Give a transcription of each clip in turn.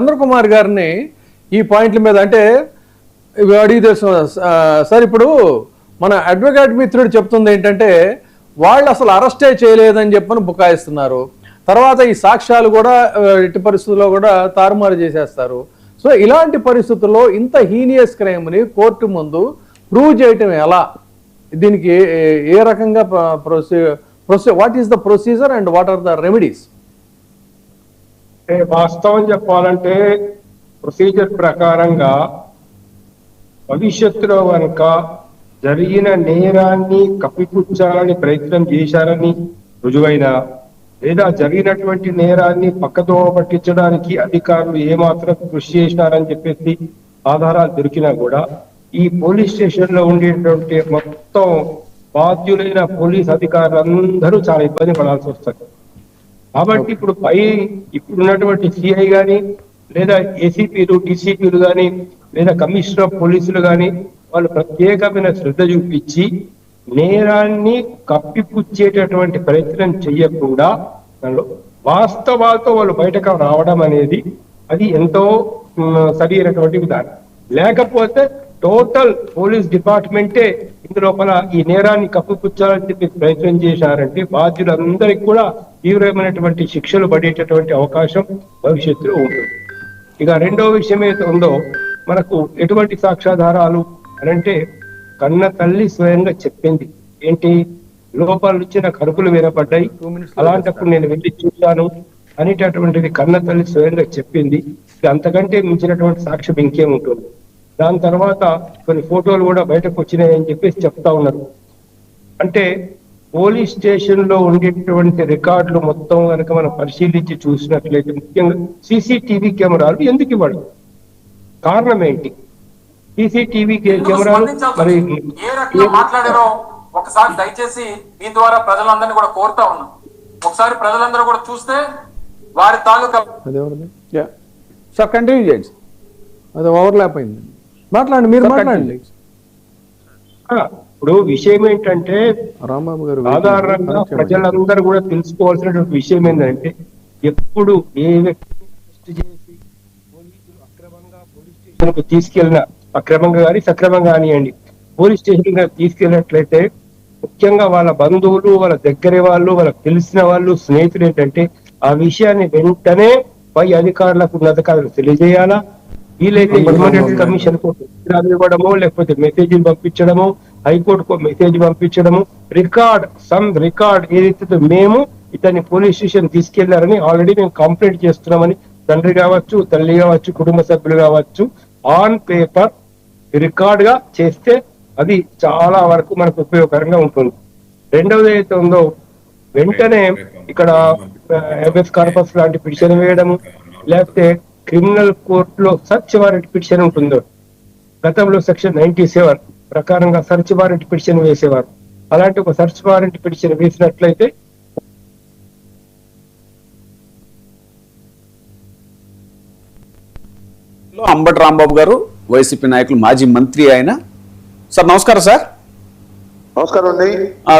చంద్ర కుమార్ గారిని ఈ పాయింట్ల మీద అంటే అడిగితే సార్ ఇప్పుడు మన అడ్వకేట్ మిత్రుడు చెప్తుంది ఏంటంటే వాళ్ళు అసలు అరెస్టే చేయలేదని చెప్పని బుకాయిస్తున్నారు. తర్వాత ఈ సాక్ష్యాలు కూడా ఎట్టి పరిస్థితుల్లో కూడా తారుమారు చేసేస్తారు. సో ఇలాంటి పరిస్థితుల్లో ఇంత హీనియస్ క్రైమ్ని కోర్టు ముందు ప్రూవ్ చేయటం ఎలా? దీనికి ఏ రకంగా what is the procedure and what are the remedies? వాస్తవం చెప్పాలంటే ప్రొసీజర్ ప్రకారంగా భవిష్యత్తులో కనుక జరిగిన నేరాన్ని కప్పిపుచ్చాలని ప్రయత్నం చేశారని రుజువైనా లేదా జరిగినటువంటి నేరాన్ని పక్కతో పట్టించడానికి అధికారులు ఏమాత్రం కృషి చేసినారని చెప్పేసి ఆధారాలు దొరికినా కూడా ఈ పోలీస్ స్టేషన్ లో ఉండేటువంటి మొత్తం బాధ్యులైన పోలీస్ అధికారులందరూ చాలా ఇబ్బంది పడాల్సి వస్తుంది. కాబట్టి ఇప్పుడున్నటువంటి సిఐ గాని లేదా ఏసీపీలు డీసీపీలు గాని లేదా కమిషనర్ ఆఫ్ పోలీసులు గాని వాళ్ళు ప్రత్యేకమైన శ్రద్ధ చూపించి నేరాన్ని కప్పిపుచ్చేటటువంటి ప్రయత్నం చెయ్యకుండా వాస్తవాలతో వాళ్ళు బయటకు రావడం అనేది అది ఎంతో సరైనటువంటి విధానం. లేకపోతే టోటల్ పోలీస్ డిపార్ట్మెంటే ఇందులోపల ఈ నేరాన్ని కప్పిపుచ్చాలని చెప్పి ప్రయత్నం చేశారంటే బాధ్యులందరికీ కూడా తీవ్రమైనటువంటి శిక్షలు పడేటటువంటి అవకాశం భవిష్యత్తులో ఉంటుంది. ఇక రెండో విషయం ఏదైతే ఉందో మనకు ఎటువంటి సాక్ష్యాధారాలు అనంటే కన్న తల్లి స్వయంగా చెప్పింది ఏంటి, లోపల నుంచి నాకు అరుపులు వినపడ్డాయి, అలాంటప్పుడు నేను వెళ్ళి చూశాను అనేటటువంటిది కన్న తల్లి స్వయంగా చెప్పింది. అంతకంటే మించినటువంటి సాక్ష్యం ఇంకేముంటుంది. దాని తర్వాత కొన్ని ఫోటోలు కూడా బయటకు వచ్చినాయని చెప్పేసి చెప్తా ఉన్నారు. అంటే పోలీస్ స్టేషన్ లో ఉండేటువంటి రికార్డులు మొత్తం కనుక మనం పరిశీలించి చూసినట్లయితే ముఖ్యంగా సీసీటీవీ కెమెరాలు ఎందుకు ఇవ్వడం, కారణం ఏంటి? సీసీటీవీ కెమెరాలు మరి మాట్లాడారో ఒకసారి దయచేసి మీ ద్వారా ప్రజలందరినీ కూడా కోరుతా ఉన్నాం. ఒకసారి ప్రజలందరూ కూడా చూస్తే వారి తాలూకా కంటిన్యూ చేయండి. అది ఓవర్లాప్ అయింది. మాట్లాడండి, మీరు మాట్లాడండి. ఇప్పుడు విషయం ఏంటంటే రాంబాబు గారు సాధారణంగా ప్రజలందరూ కూడా తెలుసుకోవాల్సినటువంటి విషయం ఏంటంటే ఎప్పుడు ఏ వ్యక్తి చేసి పోలీసులు అక్రమంగా పోలీస్ స్టేషన్ కు తీసుకెళ్ళిన అక్రమంగా కానీ సక్రమంగా కానివ్వండి పోలీస్ స్టేషన్ గా తీసుకెళ్ళినట్లయితే ముఖ్యంగా వాళ్ళ బంధువులు వాళ్ళ దగ్గర వాళ్ళు వాళ్ళకి తెలిసిన వాళ్ళు స్నేహితులు ఏంటంటే ఆ విషయాన్ని వెంటనే పై అధికారులకు ఉన్నతాధికారులకు తెలియజేయాలా, వీలైతే పర్మనెంట్ కమిషన్ కు ఇవ్వడము లేకపోతే మెసేజ్లు పంపించడము, హైకోర్టుకు మెసేజ్ పంపించడము, రికార్డ్ ఏదైతే మేము ఇతన్ని పోలీస్ స్టేషన్ తీసుకెళ్లారని ఆల్రెడీ మేము కంప్లైంట్ చేస్తున్నామని తండ్రి కావచ్చు తల్లి కావచ్చు కుటుంబ సభ్యులు కావచ్చు ఆన్ పేపర్ రికార్డ్ గా చేస్తే అది చాలా వరకు మనకు ఉపయోగకరంగా ఉంటుంది. రెండవది ఏదైతే ఉందో వెంటనే ఇక్కడ హెబియస్ కార్పస్ లాంటి పిటిషన్ వేయడము, లేకపోతే క్రిమినల్ కోర్టులో సర్చ్ వారెంట్ పిటిషన్ ఉంటుందో గతంలో సెక్షన్ 97 ప్రకారంగా సర్చ్ వారెంట్ పిటిషన్ వేసేవారు. అలాంటి ఒక సర్చ్ వారెంట్ పిటిషన్ వేసినట్లయితే అంబటి రాంబాబు గారు వైసీపీ నాయకులు మాజీ మంత్రి ఆయన. సార్ నమస్కారం. సార్ నమస్కారం అండి.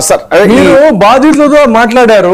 సార్ మీరు బాధితులతో మాట్లాడారు.